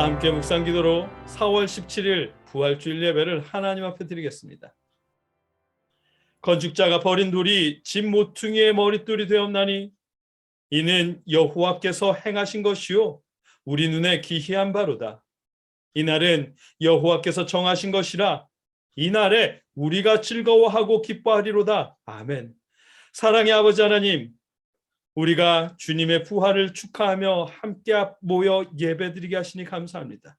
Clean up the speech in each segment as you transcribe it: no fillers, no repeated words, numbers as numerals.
다 함께 묵상기도로 4월 17일 부활주일 예배를 하나님 앞에 드리겠습니다. 건축자가 버린 돌이 집 모퉁이의 머릿돌이 되었나니 이는 여호와께서 행하신 것이요 우리 눈에 기이한 바로다. 이날은 여호와께서 정하신 것이라 이날에 우리가 즐거워하고 기뻐하리로다. 아멘. 사랑의 아버지 하나님, 우리가 주님의 부활을 축하하며 함께 모여 예배드리게 하시니 감사합니다.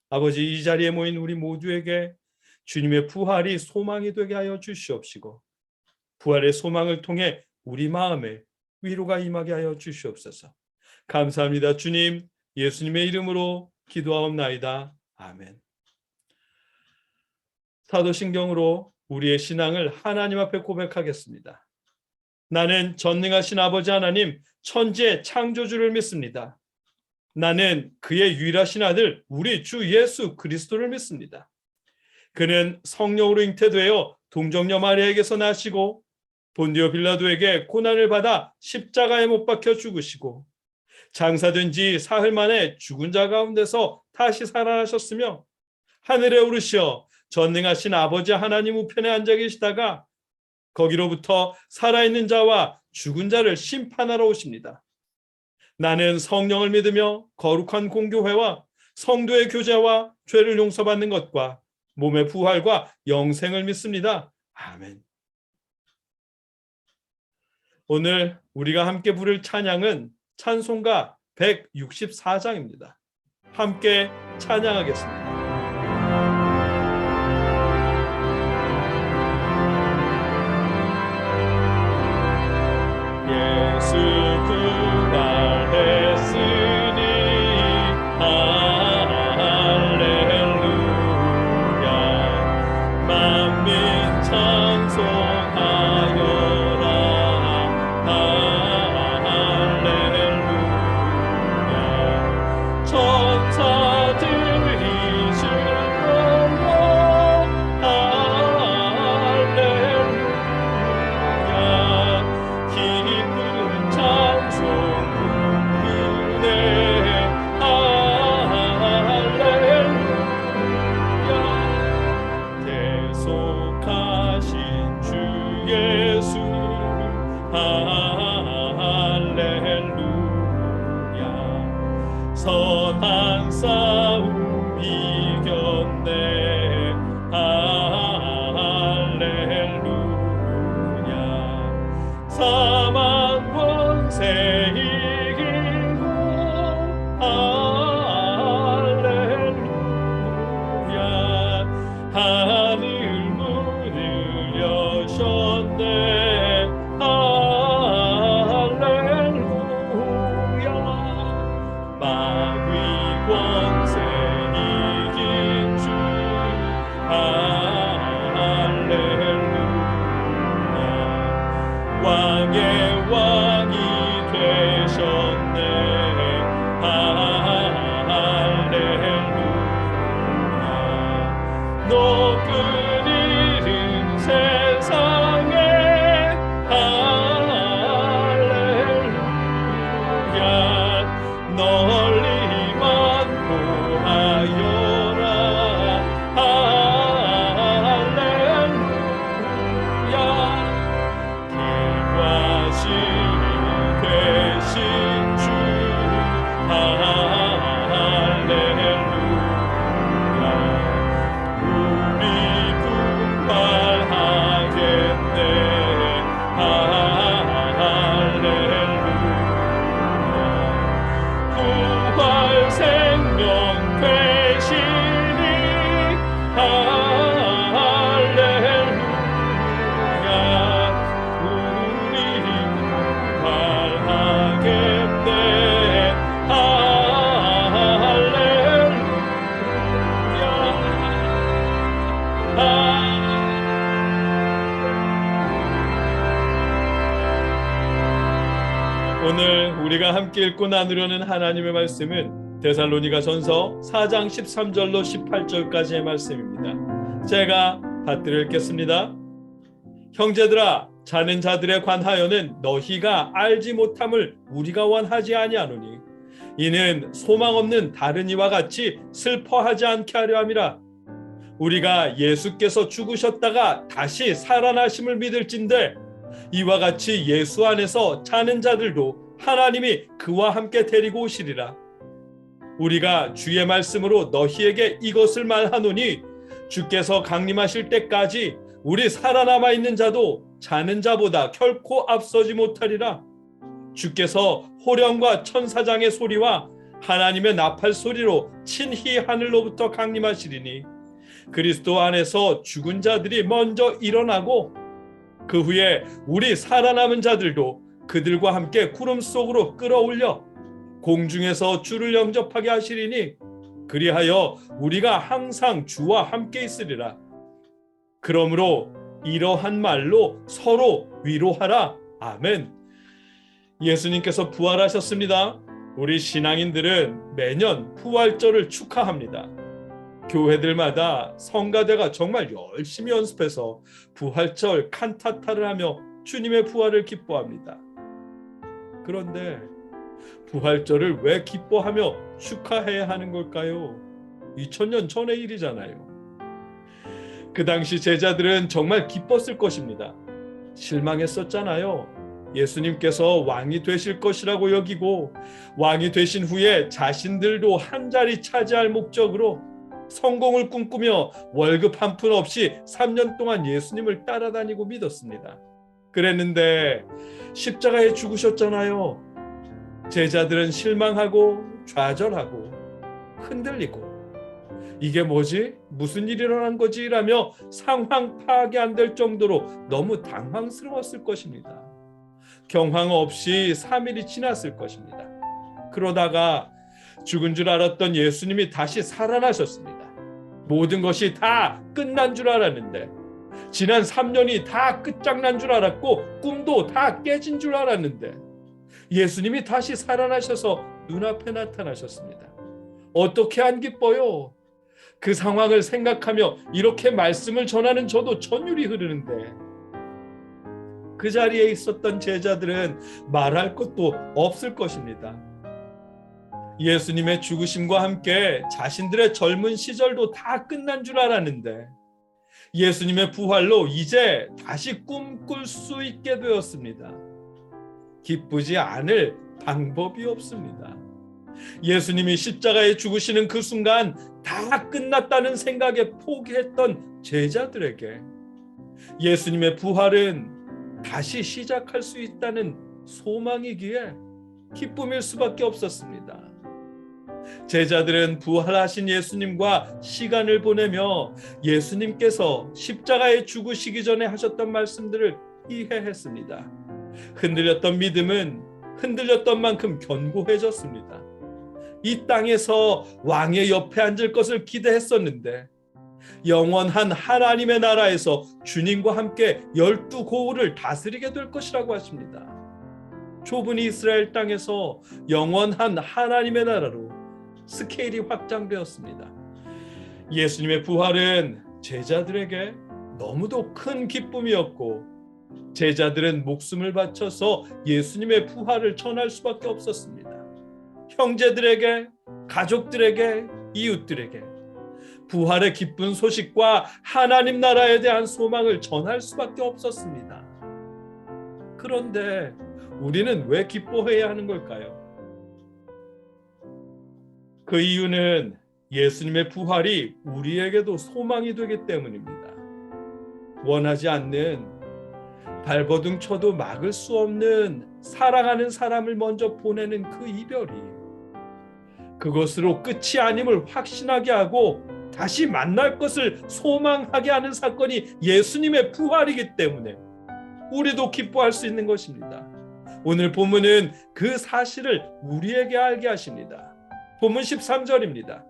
아버지, 이 자리에 모인 우리 모두에게 주님의 부활이 소망이 되게 하여 주시옵시고 부활의 소망을 통해 우리 마음에 위로가 임하게 하여 주시옵소서. 감사합니다. 주님, 예수님의 이름으로 기도하옵나이다. 아멘. 사도신경으로 우리의 신앙을 하나님 앞에 고백하겠습니다. 나는 전능하신 아버지 하나님, 천지의 창조주를 믿습니다. 나는 그의 유일하신 아들 우리 주 예수 그리스도를 믿습니다. 그는 성령으로 잉태되어 동정녀 마리아에게서 나시고 본디오 빌라도에게 고난을 받아 십자가에 못 박혀 죽으시고 장사된 지 사흘 만에 죽은 자 가운데서 다시 살아나셨으며 하늘에 오르시어 전능하신 아버지 하나님 우편에 앉아 계시다가 거기로부터 살아있는 자와 죽은 자를 심판하러 오십니다. 나는 성령을 믿으며 거룩한 공교회와 성도의 교제와 죄를 용서받는 것과 몸의 부활과 영생을 믿습니다. 아멘. 오늘 우리가 함께 부를 찬양은 찬송가 164장입니다. 함께 찬양하겠습니다. 예수 부활했으니 할렐루야 만민 찬송하여라 할렐루야 천사들이 즐거워 할렐루야 기쁜 찬송 부르네 할렐루야 대속하신 주 예수 할렐루야 선한 싸움 이겼네 할렐루야 사망 권세 이기고 할렐루야 하늘 문을 여셨네 할렐루야 마귀 권세 이긴 주 할렐루야 왕의 왕이 되셨네 할렐루야 높은 이름 세상에 할렐루야 널리만 보하여라 할렐루야 길과 진리 되신 주 할렐루야 우리 부활하겠네 할렐루야 부활 생명 되시니 할렐루야 우리 부활하겠네 할렐루야. 오늘 우리가 함께 읽고 나누려는 하나님의 말씀은 데살로니가전서 4장 13절로 18절까지의 말씀입니다. 제가 받들어 읽겠습니다. 형제들아, 자는 자들에 관하여는 너희가 알지 못함을 우리가 원하지 아니하노니 이는 소망 없는 다른 이와 같이 슬퍼하지 않게 하려 함이라. 우리가 예수께서 죽으셨다가 다시 살아나심을 믿을진대 이와 같이 예수 안에서 자는 자들도 하나님이 그와 함께 데리고 오시리라. 우리가 주의 말씀으로 너희에게 이것을 말하노니 주께서 강림하실 때까지 우리 살아남아 있는 자도 자는 자보다 결코 앞서지 못하리라. 주께서 호령과 천사장의 소리와 하나님의 나팔 소리로 친히 하늘로부터 강림하시리니 그리스도 안에서 죽은 자들이 먼저 일어나고 그 후에 우리 살아남은 자들도 그들과 함께 구름 속으로 끌어올려 공중에서 주를 영접하게 하시리니 그리하여 우리가 항상 주와 함께 있으리라. 그러므로 이러한 말로 서로 위로하라. 아멘. 예수님께서 부활하셨습니다. 우리 신앙인들은 매년 부활절을 축하합니다. 교회들마다 성가대가 정말 열심히 연습해서 부활절 칸타타를 하며 주님의 부활을 기뻐합니다. 그런데 부활절을 왜 기뻐하며 축하해야 하는 걸까요? 2000년 전의 일이잖아요. 그 당시 제자들은 정말 기뻤을 것입니다. 실망했었잖아요. 예수님께서 왕이 되실 것이라고 여기고 왕이 되신 후에 자신들도 한 자리 차지할 목적으로 성공을 꿈꾸며 월급 한 푼 없이 3년 동안 예수님을 따라다니고 믿었습니다. 그랬는데 십자가에 죽으셨잖아요. 제자들은 실망하고 좌절하고 흔들리고 이게 뭐지? 무슨 일이 일어난 거지? 라며 상황 파악이 안 될 정도로 너무 당황스러웠을 것입니다. 경황 없이 3일이 지났을 것입니다. 그러다가 죽은 줄 알았던 예수님이 다시 살아나셨습니다. 모든 것이 다 끝난 줄 알았는데 지난 3년이 다 끝장난 줄 알았고 꿈도 다 깨진 줄 알았는데 예수님이 다시 살아나셔서 눈앞에 나타나셨습니다. 어떻게 안 기뻐요? 그 상황을 생각하며 이렇게 말씀을 전하는 저도 전율이 흐르는데 그 자리에 있었던 제자들은 말할 것도 없을 것입니다. 예수님의 죽으심과 함께 자신들의 젊은 시절도 다 끝난 줄 알았는데 예수님의 부활로 이제 다시 꿈꿀 수 있게 되었습니다. 기쁘지 않을 방법이 없습니다. 예수님이 십자가에 죽으시는 그 순간 다 끝났다는 생각에 포기했던 제자들에게 예수님의 부활은 다시 시작할 수 있다는 소망이기에 기쁨일 수밖에 없었습니다. 제자들은 부활하신 예수님과 시간을 보내며 예수님께서 십자가에 죽으시기 전에 하셨던 말씀들을 이해했습니다. 흔들렸던 믿음은 흔들렸던 만큼 견고해졌습니다. 이 땅에서 왕의 옆에 앉을 것을 기대했었는데 영원한 하나님의 나라에서 주님과 함께 12고을을 다스리게 될 것이라고 하십니다. 좁은 이스라엘 땅에서 영원한 하나님의 나라로 스케일이 확장되었습니다. 예수님의 부활은 제자들에게 너무도 큰 기쁨이었고 제자들은 목숨을 바쳐서 예수님의 부활을 전할 수밖에 없었습니다. 형제들에게, 가족들에게, 이웃들에게 부활의 기쁜 소식과 하나님 나라에 대한 소망을 전할 수밖에 없었습니다. 그런데 우리는 왜 기뻐해야 하는 걸까요? 그 이유는 예수님의 부활이 우리에게도 소망이 되기 때문입니다. 원하지 않는 발버둥 쳐도 막을 수 없는 사랑하는 사람을 먼저 보내는 그 이별이 그것으로 끝이 아님을 확신하게 하고 다시 만날 것을 소망하게 하는 사건이 예수님의 부활이기 때문에 우리도 기뻐할 수 있는 것입니다. 오늘 본문은 그 사실을 우리에게 알게 하십니다. 본문 13절입니다.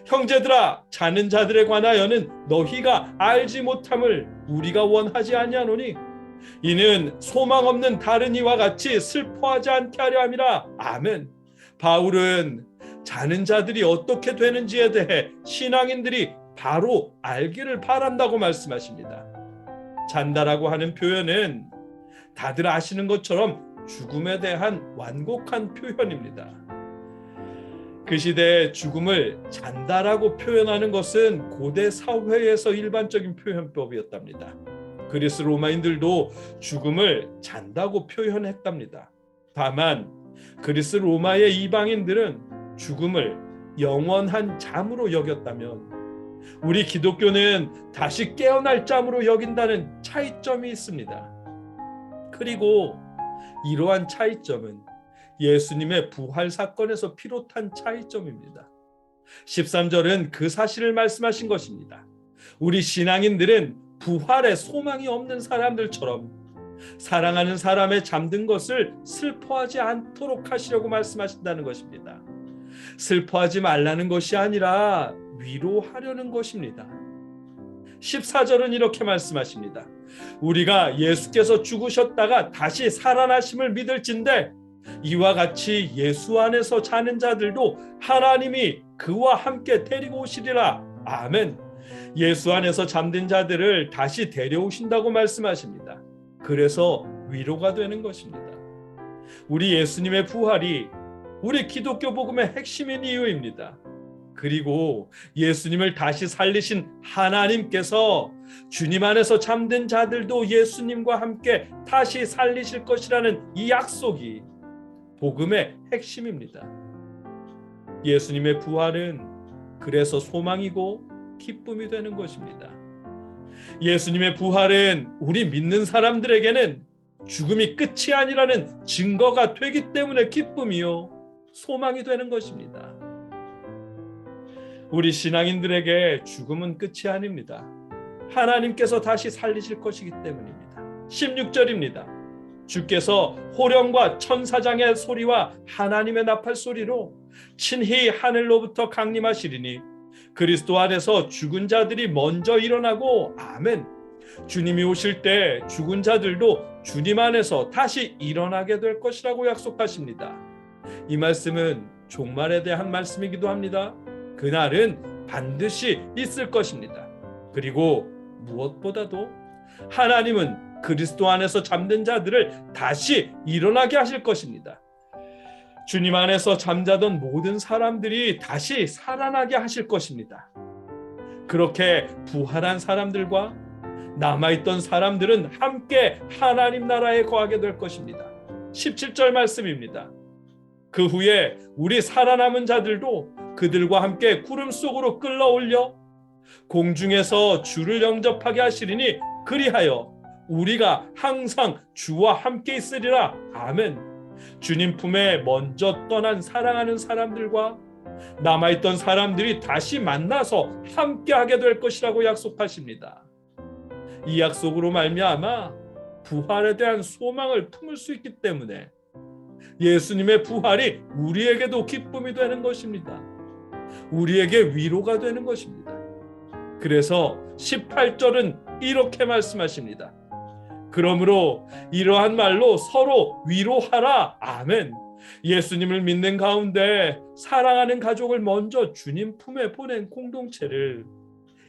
형제들아 자는 자들에 관하여는 너희가 알지 못함을 우리가 원하지 아니하노니 이는 소망 없는 다른 이와 같이 슬퍼하지 않게 하려 함이라. 아멘. 바울은 자는 자들이 어떻게 되는지에 대해 신앙인들이 바로 알기를 바란다고 말씀하십니다. 잔다라고 하는 표현은 다들 아시는 것처럼 죽음에 대한 완곡한 표현입니다. 그 시대에 죽음을 잔다라고 표현하는 것은 고대 사회에서 일반적인 표현법이었답니다. 그리스 로마인들도 죽음을 잔다고 표현했답니다. 다만 그리스 로마의 이방인들은 죽음을 영원한 잠으로 여겼다면 우리 기독교는 다시 깨어날 잠으로 여긴다는 차이점이 있습니다. 그리고 이러한 차이점은 예수님의 부활 사건에서 비롯한 차이점입니다. 13절은 그 사실을 말씀하신 것입니다. 우리 신앙인들은 부활에 소망이 없는 사람들처럼 사랑하는 사람의 잠든 것을 슬퍼하지 않도록 하시려고 말씀하신다는 것입니다. 슬퍼하지 말라는 것이 아니라 위로하려는 것입니다. 14절은 이렇게 말씀하십니다. 우리가 예수께서 죽으셨다가 다시 살아나심을 믿을진대 이와 같이 예수 안에서 자는 자들도 하나님이 그와 함께 데리고 오시리라. 아멘. 예수 안에서 잠든 자들을 다시 데려오신다고 말씀하십니다. 그래서 위로가 되는 것입니다. 우리 예수님의 부활이 우리 기독교 복음의 핵심인 이유입니다. 그리고 예수님을 다시 살리신 하나님께서 주님 안에서 잠든 자들도 예수님과 함께 다시 살리실 것이라는 이 약속이 복음의 핵심입니다. 예수님의 부활은 그래서 소망이고 기쁨이 되는 것입니다. 예수님의 부활은 우리 믿는 사람들에게는 죽음이 끝이 아니라는 증거가 되기 때문에 기쁨이요 소망이 되는 것입니다. 우리 신앙인들에게 죽음은 끝이 아닙니다. 하나님께서 다시 살리실 것이기 때문입니다. 16절입니다. 주께서 호령과 천사장의 소리와 하나님의 나팔 소리로 친히 하늘로부터 강림하시리니 그리스도 안에서 죽은 자들이 먼저 일어나고 아멘. 주님이 오실 때 죽은 자들도 주님 안에서 다시 일어나게 될 것이라고 약속하십니다. 이 말씀은 종말에 대한 말씀이기도 합니다. 그날은 반드시 있을 것입니다. 그리고 무엇보다도 하나님은 그리스도 안에서 잠든 자들을 다시 일어나게 하실 것입니다. 주님 안에서 잠자던 모든 사람들이 다시 살아나게 하실 것입니다. 그렇게 부활한 사람들과 남아있던 사람들은 함께 하나님 나라에 거하게 될 것입니다. 17절 말씀입니다. 그 후에 우리 살아남은 자들도 그들과 함께 구름 속으로 끌어올려 공중에서 주를 영접하게 하시리니 그리하여 우리가 항상 주와 함께 있으리라. 아멘. 주님 품에 먼저 떠난 사랑하는 사람들과 남아있던 사람들이 다시 만나서 함께하게 될 것이라고 약속하십니다. 이 약속으로 말미암아 부활에 대한 소망을 품을 수 있기 때문에 예수님의 부활이 우리에게도 기쁨이 되는 것입니다. 우리에게 위로가 되는 것입니다. 그래서 18절은 이렇게 말씀하십니다. 그러므로 이러한 말로 서로 위로하라. 아멘. 예수님을 믿는 가운데 사랑하는 가족을 먼저 주님 품에 보낸 공동체를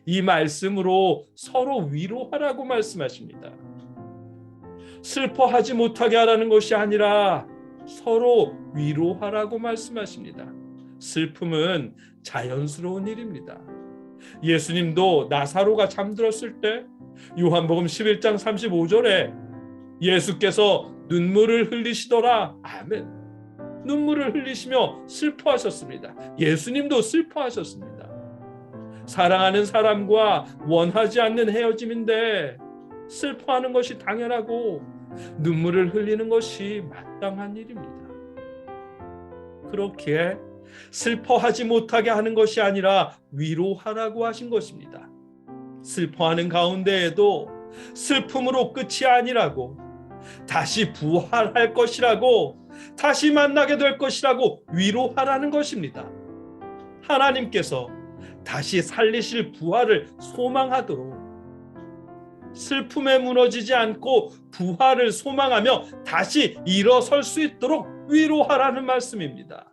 이 말씀으로 서로 위로하라고 말씀하십니다. 슬퍼하지 못하게 하라는 것이 아니라 서로 위로하라고 말씀하십니다. 슬픔은 자연스러운 일입니다. 예수님도 나사로가 잠들었을 때 요한복음 11장 35절에 예수께서 눈물을 흘리시더라. 아멘. 눈물을 흘리시며 슬퍼하셨습니다. 예수님도 슬퍼하셨습니다. 사랑하는 사람과 원하지 않는 헤어짐인데 슬퍼하는 것이 당연하고 눈물을 흘리는 것이 마땅한 일입니다. 그렇기에 슬퍼하지 못하게 하는 것이 아니라 위로하라고 하신 것입니다. 슬퍼하는 가운데에도 슬픔으로 끝이 아니라고 다시 부활할 것이라고 다시 만나게 될 것이라고 위로하라는 것입니다. 하나님께서 다시 살리실 부활을 소망하도록 슬픔에 무너지지 않고 부활을 소망하며 다시 일어설 수 있도록 위로하라는 말씀입니다.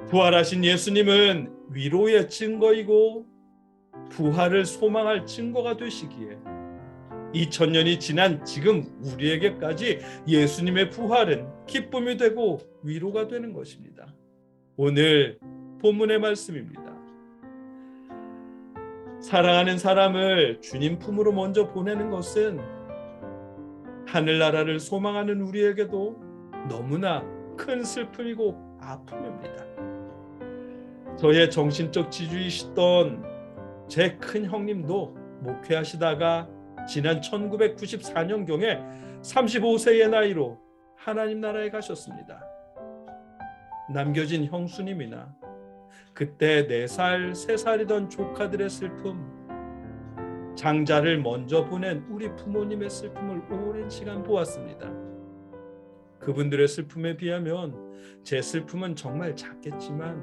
부활하신 예수님은 위로의 증거이고 부활을 소망할 증거가 되시기에 2000년이 지난 지금 우리에게까지 예수님의 부활은 기쁨이 되고 위로가 되는 것입니다. 오늘 본문의 말씀입니다. 사랑하는 사람을 주님 품으로 먼저 보내는 것은 하늘나라를 소망하는 우리에게도 너무나 큰 슬픔이고 아픔입니다. 저의 정신적 지주이시던 제 큰 형님도 목회하시다가 지난 1994년경에 35세의 나이로 하나님 나라에 가셨습니다. 남겨진 형수님이나 그때 4살, 3살이던 조카들의 슬픔, 장자를 먼저 보낸 우리 부모님의 슬픔을 오랜 시간 보았습니다. 그분들의 슬픔에 비하면 제 슬픔은 정말 작겠지만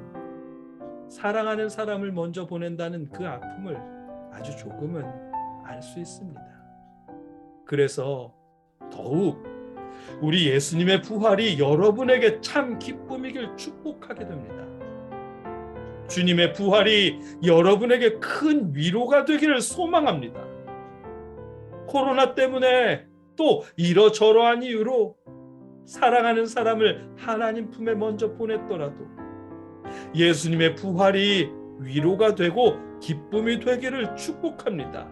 사랑하는 사람을 먼저 보낸다는 그 아픔을 아주 조금은 알 수 있습니다. 그래서 더욱 우리 예수님의 부활이 여러분에게 참 기쁨이길 축복하게 됩니다. 주님의 부활이 여러분에게 큰 위로가 되기를 소망합니다. 코로나 때문에 또 이러저러한 이유로 사랑하는 사람을 하나님 품에 먼저 보냈더라도 예수님의 부활이 위로가 되고 기쁨이 되기를 축복합니다.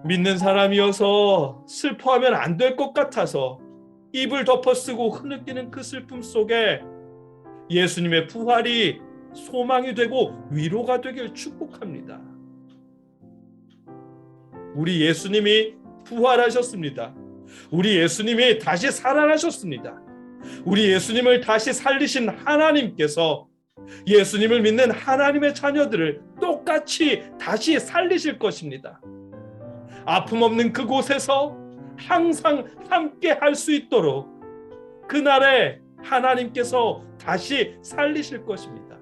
믿는 사람이어서 슬퍼하면 안 될 것 같아서 입을 덮어쓰고 흐느끼는 그 슬픔 속에 예수님의 부활이 소망이 되고 위로가 되길 축복합니다. 우리 예수님이 부활하셨습니다. 우리 예수님이 다시 살아나셨습니다. 우리 예수님을 다시 살리신 하나님께서 예수님을 믿는 하나님의 자녀들을 똑같이 다시 살리실 것입니다. 아픔 없는 그곳에서 항상 함께 할 수 있도록 그날에 하나님께서 다시 살리실 것입니다.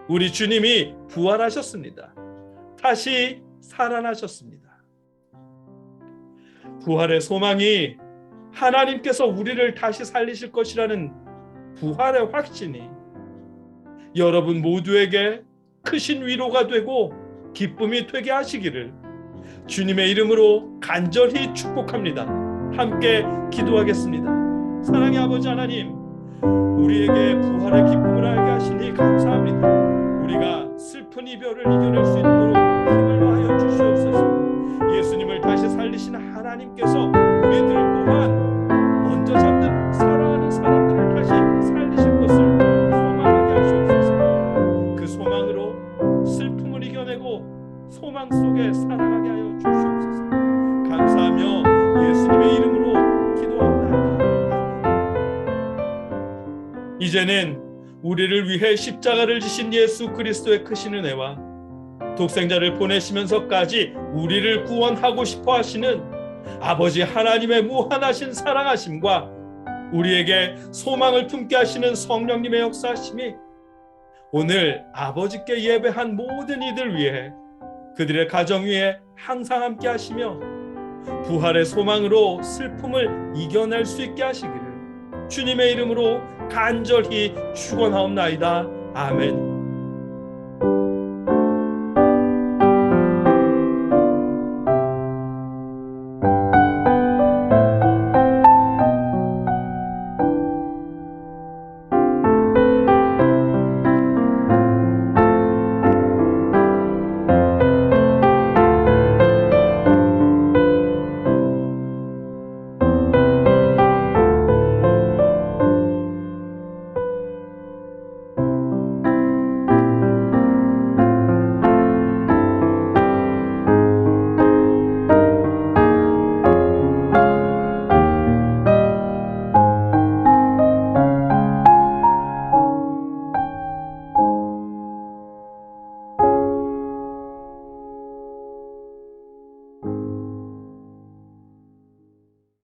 우리 주님이 부활하셨습니다. 다시 살아나셨습니다. 부활의 소망이 하나님께서 우리를 다시 살리실 것이라는 부활의 확신이 여러분 모두에게 크신 위로가 되고 기쁨이 되게 하시기를 주님의 이름으로 간절히 축복합니다. 함께 기도하겠습니다. 사랑의 아버지 하나님, 우리에게 부활의 기쁨을 알게 하시니 감사합니다. 우리가 슬픈 이별을 이겨낼 수 있도록 힘을 더하여 주시옵소서. 예수님을 다시 살리신 하나님께서 우리들 또한 먼저 잠든 사랑하는 사람들을 다시 살리실 것을 소망하게 하시옵소서. 그 소망으로 슬픔을 이겨내고 소망 속에 살아가게 하여 주시옵소서. 감사하며 예수님의 이름으로 기도합니다. 이제는 우리를 위해 십자가를 지신 예수 그리스도의 크신 은혜와 독생자를 보내시면서까지 우리를 구원하고 싶어 하시는 아버지 하나님의 무한하신 사랑하심과 우리에게 소망을 품게 하시는 성령님의 역사하심이 오늘 아버지께 예배한 모든 이들 위해 그들의 가정 위에 항상 함께 하시며 부활의 소망으로 슬픔을 이겨낼 수 있게 하시기를 주님의 이름으로 간절히 축원하옵나이다. 아멘.